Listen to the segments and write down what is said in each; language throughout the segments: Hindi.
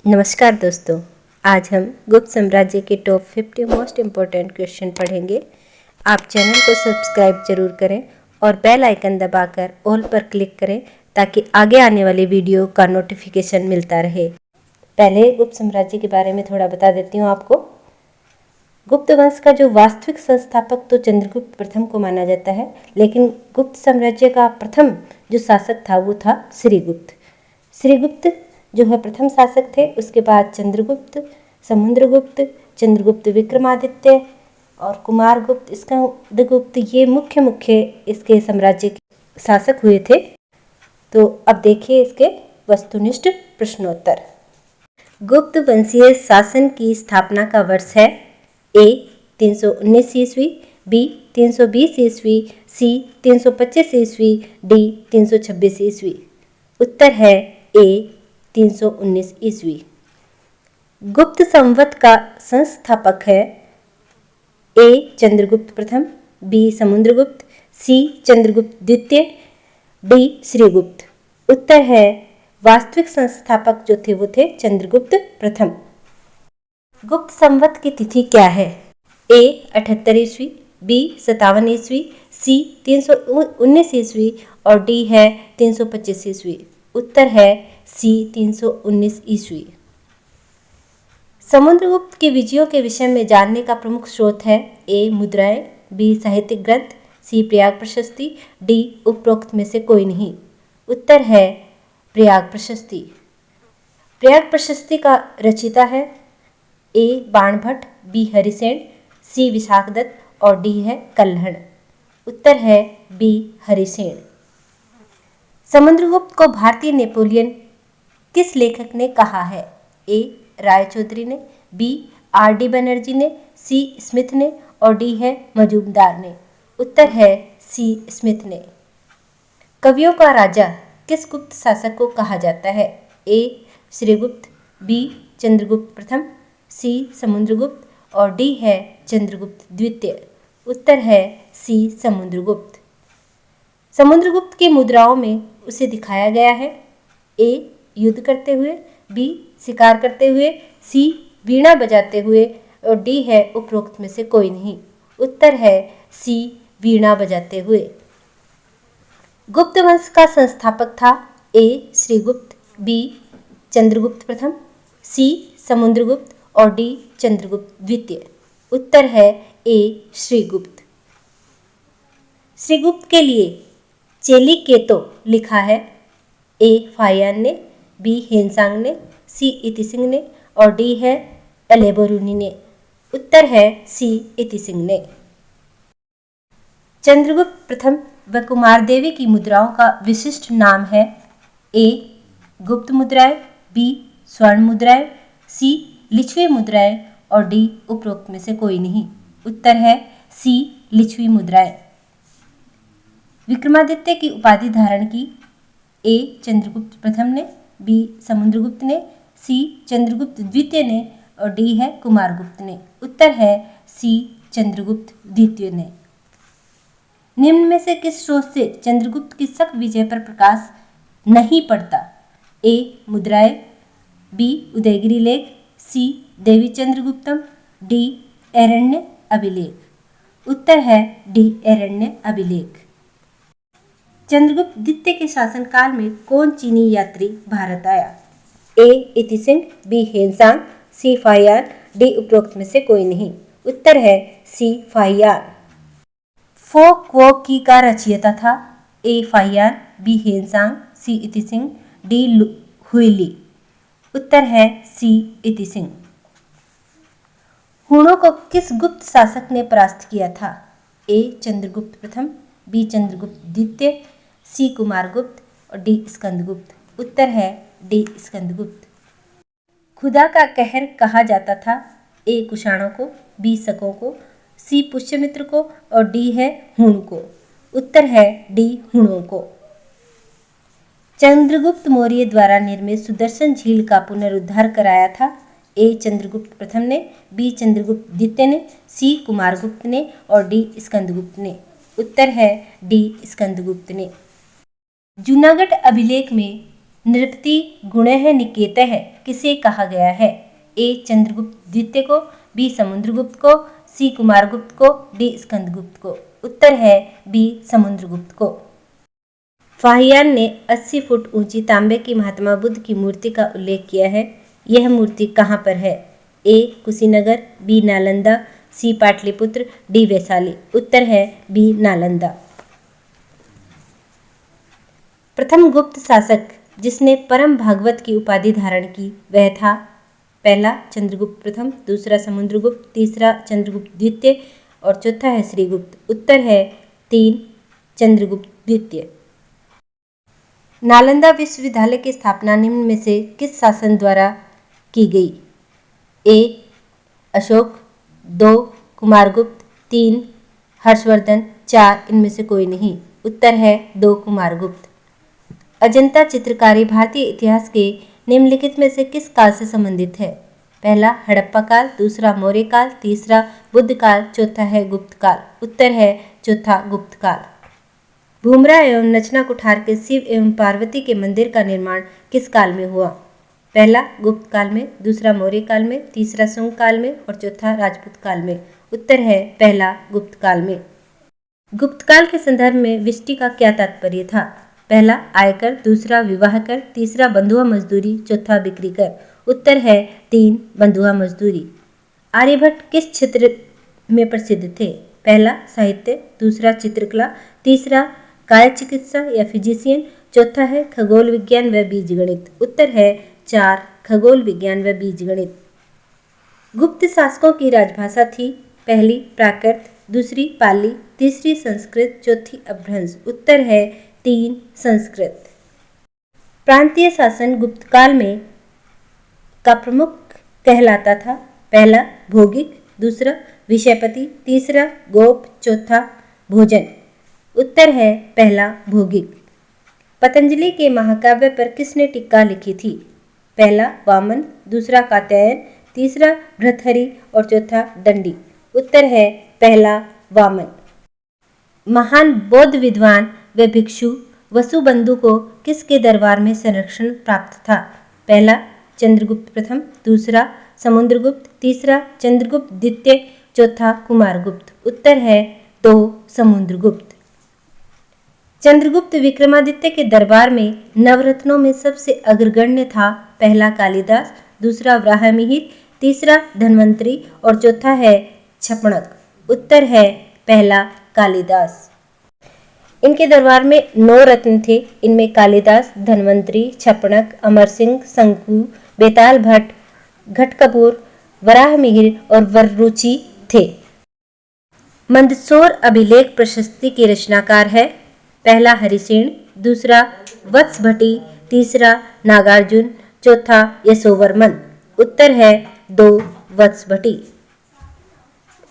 नमस्कार दोस्तों, आज हम गुप्त साम्राज्य के टॉप 50 मोस्ट इम्पोर्टेंट क्वेश्चन पढ़ेंगे। आप चैनल को सब्सक्राइब जरूर करें और बेल आइकन दबाकर ऑल पर क्लिक करें ताकि आगे आने वाली वीडियो का नोटिफिकेशन मिलता रहे। पहले गुप्त साम्राज्य के बारे में थोड़ा बता देती हूँ आपको। गुप्त वंश का जो वास्तविक संस्थापक तो चंद्रगुप्त प्रथम को माना जाता है, लेकिन गुप्त साम्राज्य का प्रथम जो शासक था वो था श्रीगुप्त। श्रीगुप्त जो है प्रथम शासक थे। उसके बाद चंद्रगुप्त, समुद्रगुप्त, चंद्रगुप्त विक्रमादित्य और कुमारगुप्त, स्कंदगुप्त, ये मुख्य इसके साम्राज्य के शासक हुए थे। तो अब देखिए इसके वस्तुनिष्ठ प्रश्नोत्तर। गुप्त वंशीय शासन की स्थापना का वर्ष है ए 319 ईस्वी, बी 320 ईस्वी, सी 325 ईस्वी, डी 326 ईस्वी। उत्तर है ए 319 ईस्वी। गुप्त संवत का संस्थापक है ए चंद्रगुप्त प्रथम, बी समुद्रगुप्त, सी चंद्रगुप्त द्वितीय, डी श्रीगुप्त। उत्तर है वास्तविक संस्थापक जो थे वो थे चंद्रगुप्त प्रथम। गुप्त संवत की तिथि क्या है? ए 78 ईस्वी, बी 57 ईस्वी, सी 319 ईस्वी और डी है 325 ईस्वी। उत्तर है सी 319 ईस्वी। समुद्रगुप्त के विजयों के विषय में जानने का प्रमुख स्रोत है ए मुद्राएं, बी साहित्यिक ग्रंथ, सी प्रयाग प्रशस्ति, डी उपरोक्त में से कोई नहीं। उत्तर है प्रयाग प्रशस्ति। प्रयाग प्रशस्ति का रचयिता है ए बाणभट्ट, बी हरिसेन, सी विशाखदत्त और डी है कल्हण। उत्तर है बी हरिसेन। समुद्रगुप्त को भारतीय नेपोलियन किस लेखक ने कहा है? ए रायचौधरी ने, बी आर डी बनर्जी ने, सी स्मिथ ने और डी है मजूमदार ने। उत्तर है सी स्मिथ ने। कवियों का राजा किस गुप्त शासक को कहा जाता है? ए श्रीगुप्त, बी चंद्रगुप्त प्रथम, सी समुद्रगुप्त और डी है चंद्रगुप्त द्वितीय। उत्तर है सी समुद्रगुप्त। समुद्रगुप्त की मुद्राओं में उसे दिखाया गया है ए युद्ध करते हुए, बी शिकार करते हुए, सी वीणा बजाते हुए और डी है उपरोक्त में से कोई नहीं। उत्तर है सी वीणा बजाते हुए। गुप्त वंश का संस्थापक था ए श्रीगुप्त, बी चंद्रगुप्त प्रथम, सी समुद्रगुप्त और डी चंद्रगुप्त द्वितीय। उत्तर है ए श्रीगुप्त। श्रीगुप्त के लिए चेली केतो लिखा है ए फाहियान ने, बी हेनसांग ने, सी इतिसिंह ने और डी है अलेबोरुनी ने। उत्तर है सी इतिसिंह ने। चंद्रगुप्त प्रथम व कुमार देवी की मुद्राओं का विशिष्ट नाम है ए गुप्त मुद्राएं, बी स्वर्ण मुद्राएं, सी लिच्छवी मुद्राएं और डी उपरोक्त में से कोई नहीं। उत्तर है सी लिच्छवी मुद्राएं। विक्रमादित्य की उपाधि धारण की ए चंद्रगुप्त प्रथम ने, बी समुद्रगुप्त ने, सी चंद्रगुप्त द्वितीय ने और डी है कुमारगुप्त ने। उत्तर है सी चंद्रगुप्त द्वितीय ने। निम्न में से किस स्रोत से चंद्रगुप्त की शक विजय पर प्रकाश नहीं पड़ता? ए मुद्राएं, बी उदयगिरी लेख, सी देवी चंद्रगुप्तम, डी ऐरण्य अभिलेख। उत्तर है डी ऐरण्य अभिलेख। चंद्रगुप्त द्वितीय के शासनकाल में कौन चीनी यात्री भारत आया? ए इतिसिंह, बी हेनसांग, सी फाहियान, डी उपरोक्त में से कोई नहीं। उत्तर है सी फाहियान। फो क्वो की का रचयिता था ए फाहियान, बी हेनसांग, सी इतिसिंह, डी हुइली। उत्तर है सी इतिसिंह। हुणों को किस गुप्त शासक ने परास्त किया था? ए चंद्रगुप्त प्रथम, बी चंद्रगुप्त द्वितीय, सी कुमारगुप्त और डी स्कंदगुप्त। उत्तर है डी स्कंदगुप्त। खुदा का कहर कहा जाता था ए कुषाणों को, बी शकों को, सी पुष्यमित्र को और डी है हुण को। उत्तर है डी हुणों को। चंद्रगुप्त मौर्य द्वारा निर्मित सुदर्शन झील का पुनरुद्धार कराया था ए चंद्रगुप्त प्रथम ने, बी चंद्रगुप्त द्वितीय ने, सी कुमारगुप्त ने और डी स्कंदगुप्त ने। उत्तर है डी स्कंदगुप्त ने। जूनागढ़ अभिलेख में नृपति गुणः निकेतः किसे कहा गया है? ए चंद्रगुप्त द्वितीय को, बी समुद्रगुप्त को, सी कुमारगुप्त को, डी स्कंदगुप्त को। उत्तर है बी समुद्रगुप्त को। फाहियान ने 80 फुट ऊंची तांबे की महात्मा बुद्ध की मूर्ति का उल्लेख किया है। यह मूर्ति कहाँ पर है? ए कुशीनगर, बी नालंदा, सी पाटलिपुत्र, डी वैशाली। उत्तर है बी नालंदा। प्रथम गुप्त शासक जिसने परम भागवत की उपाधि धारण की वह था? पहला चंद्रगुप्त प्रथम, दूसरा समुद्रगुप्त, तीसरा चंद्रगुप्त द्वितीय और चौथा है श्रीगुप्त। उत्तर है 3 चंद्रगुप्त द्वितीय। नालंदा विश्वविद्यालय की स्थापना निम्न में से किस शासन द्वारा की गई? ए अशोक, 2 कुमारगुप्त, 3 हर्षवर्धन, 4 इनमें से कोई नहीं। उत्तर है 2 कुमारगुप्त। अजंता चित्रकारी भारतीय इतिहास के निम्नलिखित में से किस काल से संबंधित है? पहला हड़प्पा काल, दूसरा मौर्य काल, तीसरा बुद्ध काल, चौथा है गुप्त काल। उत्तर है चौथा गुप्त काल। भूमरा एवं नचना कुठार के शिव एवं पार्वती के मंदिर का निर्माण किस काल में हुआ? पहला गुप्त काल में, दूसरा मौर्य काल में, तीसरा सुंग काल में और चौथा राजपूत काल में। उत्तर है पहला गुप्त काल में। गुप्त काल के संदर्भ में विष्टि का क्या तात्पर्य था? पहला आयकर, दूसरा विवाह कर, तीसरा बंधुआ मजदूरी, चौथा बिक्री कर। उत्तर है 3 बंधुआ मजदूरी। आर्यभट्ट किस क्षेत्र में प्रसिद्ध थे? पहला साहित्य, दूसरा चित्रकला, तीसरा काय चिकित्सा या फिजिशियन, चौथा है खगोल विज्ञान व बीज गणित। उत्तर है 4 खगोल विज्ञान व बीज गणित। गुप्त शासकों की राजभाषा थी? पहली प्राकृत, दूसरी पाली, तीसरी संस्कृत, चौथी अपभ्रंश। उत्तर है 3 संस्कृत। प्रांतीय शासन गुप्त काल में का प्रमुख कहलाता था? पहला भौगिक, दूसरा विषयपति, तीसरा गोप, चौथा भोजन। उत्तर है पहला भौगिक। पतंजलि के महाकाव्य पर किसने टीका लिखी थी? पहला वामन, दूसरा कात्यायन, तीसरा भर्तृहरि और चौथा दंडी। उत्तर है पहला वामन। महान बौद्ध विद्वान व भिक्षु वसुबंधु को किसके दरबार में संरक्षण प्राप्त था? पहला चंद्रगुप्त प्रथम, दूसरा समुद्रगुप्त, तीसरा चंद्रगुप्त द्वितीय, चौथा कुमारगुप्त। उत्तर है 2 समुद्रगुप्त। चंद्रगुप्त विक्रमादित्य के दरबार में नवरत्नों में सबसे अग्रगण्य था? पहला कालिदास, दूसरा वराहमिहिर, तीसरा धन्वंतरी और चौथा है छपणक। उत्तर है पहला कालिदास। इनके दरबार में 9 रत्न थे। इनमें कालिदास, धन्वंतरी, छपणक, अमर सिंह, शंकु, बेताल भट्ट, घटकपूर, वराहमिहिर और वररुचि थे। मंदसौर अभिलेख प्रशस्ति के रचनाकार है? पहला हरिसेन, दूसरा वत्सभट्टी, तीसरा नागार्जुन, चौथा यशोवर्मन। उत्तर है 2 वत्सभट्टी।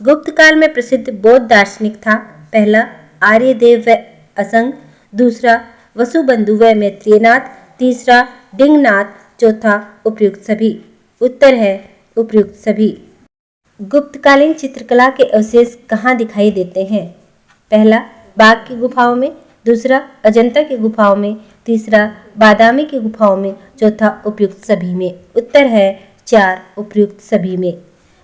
गुप्त काल में प्रसिद्ध बौद्ध दार्शनिक था? पहला आर्यदेव व असंग, दूसरा वसुबंधु व मैत्रेयनाथ, तीसरा डिंगनाथ, चौथा उपयुक्त सभी। उत्तर है उपयुक्त सभी। गुप्तकालीन चित्रकला के अवशेष कहाँ दिखाई देते हैं? पहला बाघ की गुफाओं में, दूसरा अजंता की गुफाओं में, तीसरा बादामी की गुफाओं में, चौथा उपयुक्त सभी में। उत्तर है 4 उपयुक्त सभी में।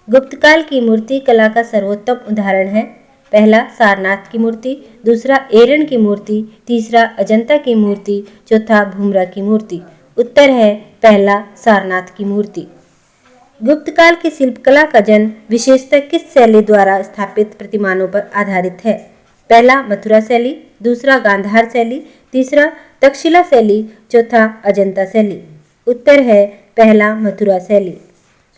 गुप्तकाल की मूर्ति कला का सर्वोत्तम उदाहरण है? पहला सारनाथ की मूर्ति, दूसरा एरन की मूर्ति, तीसरा अजंता की मूर्ति, चौथा भूमरा की मूर्ति। उत्तर है पहला सारनाथ की मूर्ति। गुप्तकाल की शिल्पकला का जन्म विशेषतः किस शैली द्वारा स्थापित प्रतिमानों पर आधारित है? पहला मथुरा शैली, दूसरा गांधार शैली, तीसरा तक्षशिला शैली, चौथा अजंता शैली। उत्तर है पहला मथुरा शैली।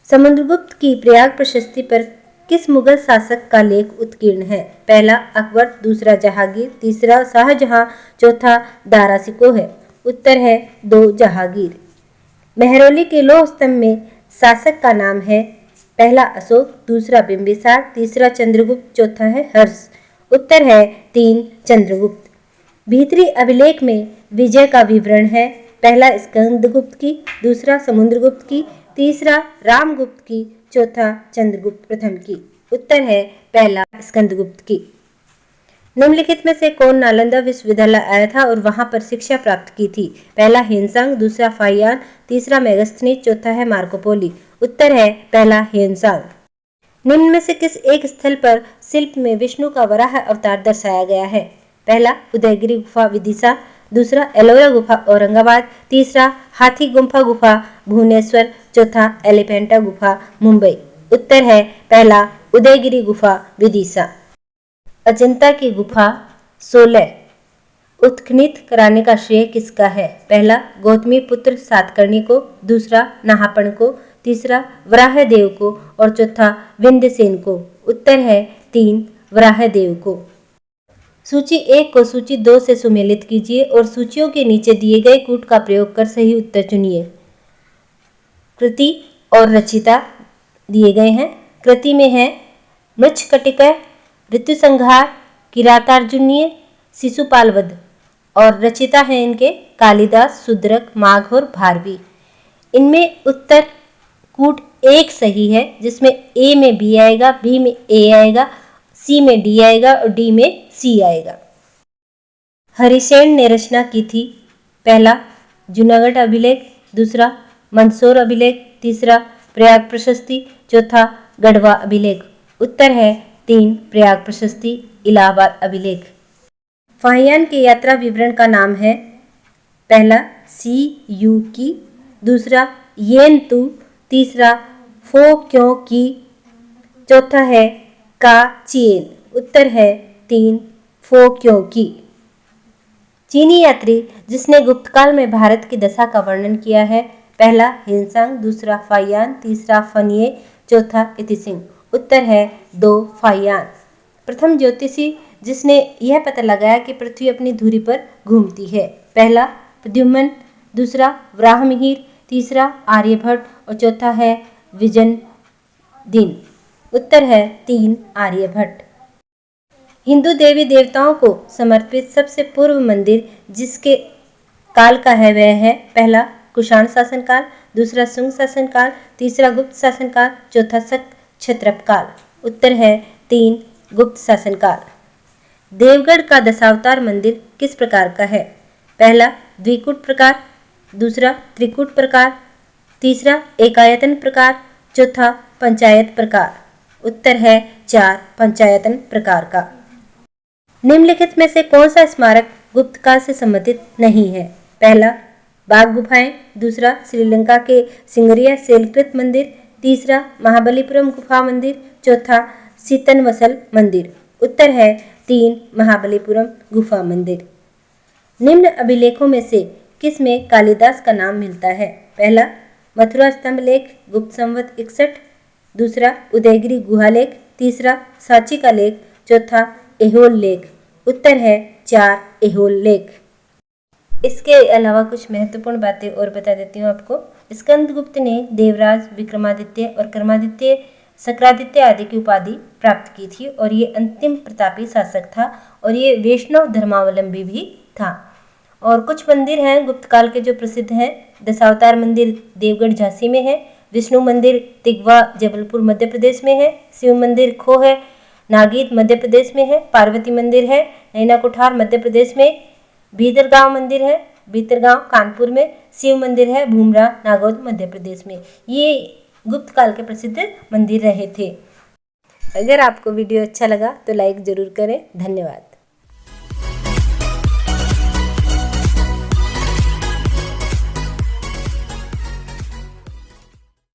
समुद्रगुप्त की प्रयाग प्रशस्ति पर किस मुगल शासक का लेख उत्कीर्ण है? पहला अकबर, दूसरा जहांगीर, तीसरा शाहजहां, चौथा दारा शिकोह है। उत्तर है 2 जहांगीर। मेहरौली के लौह स्तंभ में शासक का नाम है? पहला अशोक, दूसरा बिंबिसार, तीसरा चंद्रगुप्त, चौथा है हर्ष। उत्तर है 3 चंद्रगुप्त। भीतरी अभिलेख में विजय का विवरण है? पहला स्कंदगुप्त की, दूसरा समुद्रगुप्त की, तीसरा रामगुप्त की, चौथा चंद्रगुप्त प्रथम की। उत्तर है पहला स्कंदगुप्त की। निम्नलिखित में से कौन नालंदा विश्वविद्यालय आया था और वहां पर शिक्षा प्राप्त की थी? पहला ह्वेनसांग, दूसरा फाहियान, तीसरा मेगास्थनीज, चौथा है मार्कोपोली। उत्तर है पहला ह्वेनसांग। निम्न में से किस एक स्थल पर शिल्प में विष्णु का वराह अवतार दर्शाया गया है? पहला उदयगिरी गुफा विदिशा, दूसरा एलोरा गुफा औरंगाबाद, तीसरा हाथी गुम्फा गुफा भुवनेश्वर, चौथा एलिफेंटा गुफा मुंबई। उत्तर है पहला उदयगिरी गुफा विदिशा। अजंता की गुफा 16 उत्खनित कराने का श्रेय किसका है? पहला गौतमी पुत्र सातकर्णी को, दूसरा नाहपण को, तीसरा वराहदेव को और चौथा विंध्यसेन को। उत्तर है 3 वराहदेव को। सूची 1 को सूची 2 से सुमेलित कीजिए और सूचियों के नीचे दिए गए कूट का प्रयोग कर सही उत्तर चुनिए। कृति और रचिता दिए गए हैं। कृति में है मृच्छकटिका, ऋतुसंहार, किरातार्जुनीय, शिशुपाल वध और रचिता है इनके कालिदास, शूद्रक, माघ और भारवी। इनमें उत्तर कूट 1 सही है, जिसमें ए में बी आएगा, बी में ए आएगा, सी में डी आएगा और डी में सी आएगा। हरिसेन ने रचना की थी पहला जूनागढ़ अभिलेख, दूसरा मंदसौर अभिलेख, तीसरा प्रयाग प्रशस्ति, चौथा गढ़वा अभिलेख। उत्तर है 3 प्रयाग प्रशस्ति, इलाहाबाद अभिलेख। फाहियान के यात्रा विवरण का नाम है पहला सी यू की, दूसरा येन तू, तीसरा फो क्यों की, चौथा है का चीन। उत्तर है 3 फो क्यों की। चीनी यात्री जिसने गुप्तकाल में भारत की दशा का वर्णन किया है? पहला ह्वेनसांग, दूसरा फाहियान, तीसरा फनिये, चौथा इतिसिंह। उत्तर है 2 फाहियान। प्रथम ज्योतिषी जिसने यह पता लगाया कि पृथ्वी अपनी धुरी पर घूमती है? पहला प्रद्युम्न, दूसरा वराहमिहिर, तीसरा आर्यभट्ट और चौथा है विजयनदीन। उत्तर है 3 आर्यभट्ट। हिंदू देवी देवताओं को समर्पित सबसे पूर्व मंदिर जिसके काल का है वह है? पहला कुषाण शासनकाल, दूसरा सुंग शासनकाल, तीसरा गुप्त शासनकाल, चौथा शक क्षत्रप काल। उत्तर है 3 गुप्त शासनकाल। देवगढ़ का दशावतार मंदिर किस प्रकार का है? पहला द्विकूट प्रकार, दूसरा त्रिकूट प्रकार, तीसरा एकायतन प्रकार, चौथा पंचायत प्रकार। उत्तर है 4 पंचायतन प्रकार का। निम्नलिखित में से कौन सा स्मारक गुप्त काल से संबंधित नहीं है? पहला बाघ गुफाएं, दूसरा श्रीलंका के सिंगरिया शैलकृत मंदिर, तीसरा महाबलीपुरम गुफा मंदिर, चौथा सीतनवसल मंदिर। उत्तर है 3 महाबलीपुरम गुफा मंदिर। निम्न अभिलेखों में से किस में कालिदास का नाम मिलता है? पहला मथुरा स्तंभ लेख गुप्त संवत 61, दूसरा उदयगिरी गुहा लेख, तीसरा सांची का लेख, चौथा एहोल लेख। उत्तर है 4 एहोल लेख। इसके अलावा कुछ महत्वपूर्ण बातें और बता देती हूँ आपको। स्कंदगुप्त ने देवराज, विक्रमादित्य और कर्मादित्य, सक्रादित्य आदि की उपाधि प्राप्त की थी और ये अंतिम प्रतापी शासक था और ये वैष्णव धर्मावलंबी भी था। और कुछ मंदिर हैं गुप्त काल के जो प्रसिद्ध हैं। दशावतार मंदिर देवगढ़ झांसी में है, विष्णु मंदिर तिगवा जबलपुर मध्य प्रदेश में है, शिव मंदिर खो है नागीद मध्य प्रदेश में है, पार्वती मंदिर है नैना कुठार मध्य प्रदेश में, भीतरगांव मंदिर है भीतरगांव कानपुर में, शिव मंदिर है भूमरा नागौद मध्य प्रदेश में। ये गुप्त काल के प्रसिद्ध मंदिर रहे थे। अगर आपको वीडियो अच्छा लगा तो लाइक ज़रूर करें। धन्यवाद।